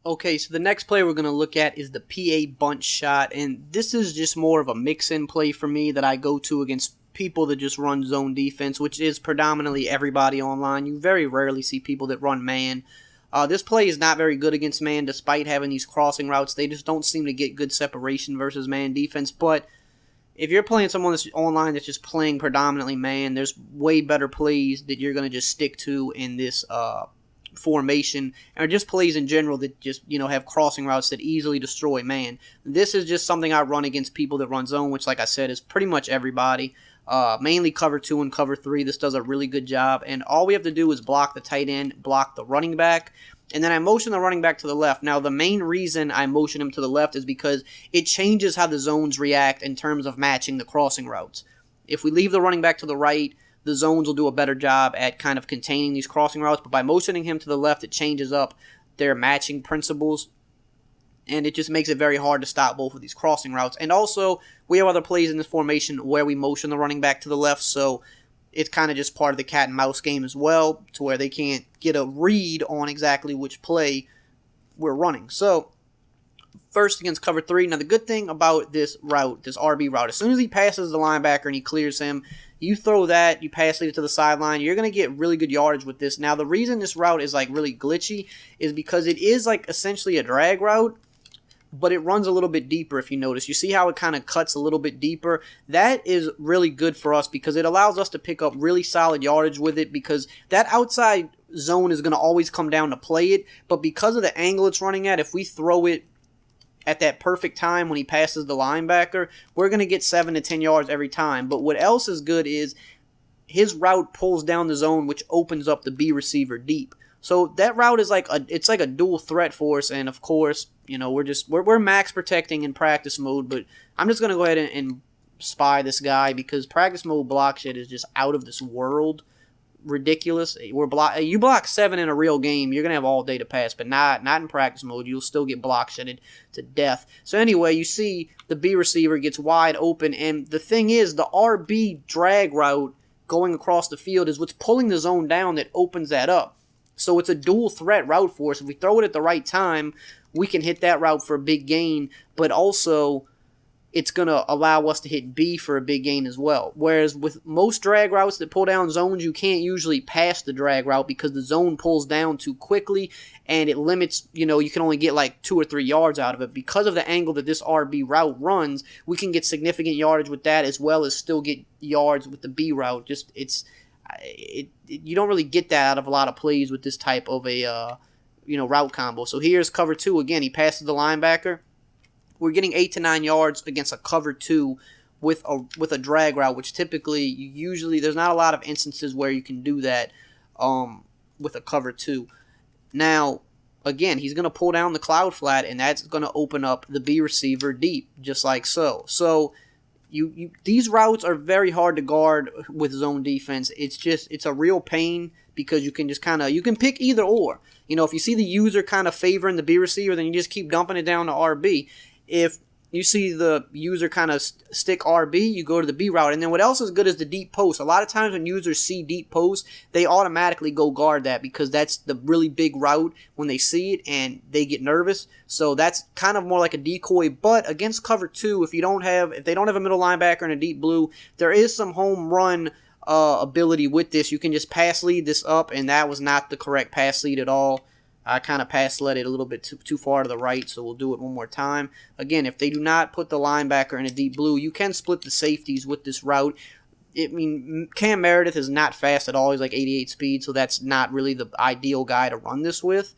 Okay, so the next play we're going to look at is the PA bunch shot, and this is just more of a mix-in play for me that I go to against people that just run zone defense, which is predominantly everybody online. You very rarely see people that run man. This play is not very good against man, despite having these crossing routes. They just don't seem to get good separation versus man defense, but if you're playing someone that's online that's just playing predominantly man, there's way better plays that you're going to just stick to in this formation, or just plays in general that just, have crossing routes that easily destroy man. This is just something I run against people that run zone, which, like I said, is pretty much everybody. Mainly cover 2 and cover 3. This does a really good job, and all we have to do is block the tight end, block the running back, and then I motion the running back to the left. Now, the main reason I motion him to the left is because it changes how the zones react in terms of matching the crossing routes. If we leave the running back to the right, the zones will do a better job at kind of containing these crossing routes, but by motioning him to the left, it changes up their matching principles, and it just makes it very hard to stop both of these crossing routes. And also, we have other plays in this formation where we motion the running back to the left, so it's kind of just part of the cat and mouse game as well, to where they can't get a read on exactly which play we're running. So, first against cover 3. Now, the good thing about this route, this RB route, as soon as he passes the linebacker and he clears him, you throw that, you pass lead it to the sideline, you're going to get really good yardage with this. Now, the reason this route is really glitchy is because it is essentially a drag route, but it runs a little bit deeper if you notice. You see how it kind of cuts a little bit deeper? That is really good for us because it allows us to pick up really solid yardage with it, because that outside zone is going to always come down to play it, but because of the angle it's running at, if we throw it at that perfect time when he passes the linebacker, we're going to get 7 to 10 yards every time. But what else is good is his route pulls down the zone, which opens up the B receiver deep. So that route is like a dual threat for us, and of course, we're max protecting in practice mode, but I'm just going to go ahead and spy this guy because practice mode block shit is just out of this world. Ridiculous. You block 7 in a real game, you're gonna have all day to pass, but not in practice mode. You'll still get block shitted to death. So anyway, you see the B receiver gets wide open, and the thing is, the RB drag route going across the field is what's pulling the zone down that opens that up. So it's a dual threat route for us. If we throw it at the right time, we can hit that route for a big gain, but also it's going to allow us to hit B for a big gain as well. Whereas with most drag routes that pull down zones, you can't usually pass the drag route because the zone pulls down too quickly, and it limits, you can only get 2 or 3 yards out of it. Because of the angle that this RB route runs, we can get significant yardage with that as well as still get yards with the B route. You don't really get that out of a lot of plays with this type of a route combo. So here's cover 2 again. He passes the linebacker. We're getting 8 to 9 yards against a cover 2 with a drag route, which typically there's not a lot of instances where you can do that with a cover 2. Now, again, he's going to pull down the cloud flat, and that's going to open up the B receiver deep, just like so. So these routes are very hard to guard with zone defense. It's a real pain because you can just you can pick either or. If you see the user kind of favoring the B receiver, then you just keep dumping it down to RB. If you see the user kind of stick RB, you go to the B route. And then what else is good is the deep post. A lot of times when users see deep post, they automatically go guard that because that's the really big route when they see it and they get nervous. So that's kind of more like a decoy. But against cover 2, if they don't have a middle linebacker and a deep blue, there is some home run ability with this. You can just pass lead this up, and that was not the correct pass lead at all. I kind of pass led it a little bit too far to the right, so we'll do it one more time. Again, if they do not put the linebacker in a deep blue, you can split the safeties with this route. Cam Meredith is not fast at all. He's 88 speed, so that's not really the ideal guy to run this with.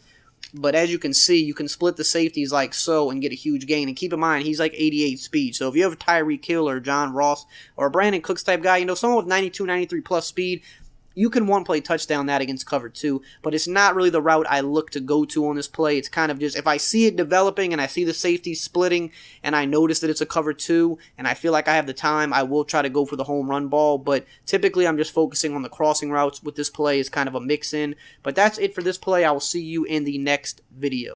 But as you can see, you can split the safeties like so and get a huge gain. And keep in mind, he's 88 speed. So if you have a Tyreek Hill or John Ross or a Brandon Cooks type guy, someone with 92, 93 plus speed, you can one-play touchdown that against cover 2, but it's not really the route I look to go to on this play. It's kind of just, if I see it developing and I see the safety splitting and I notice that it's a cover 2 and I feel like I have the time, I will try to go for the home run ball, but typically I'm just focusing on the crossing routes with this play as kind of a mix-in. But that's it for this play. I will see you in the next video.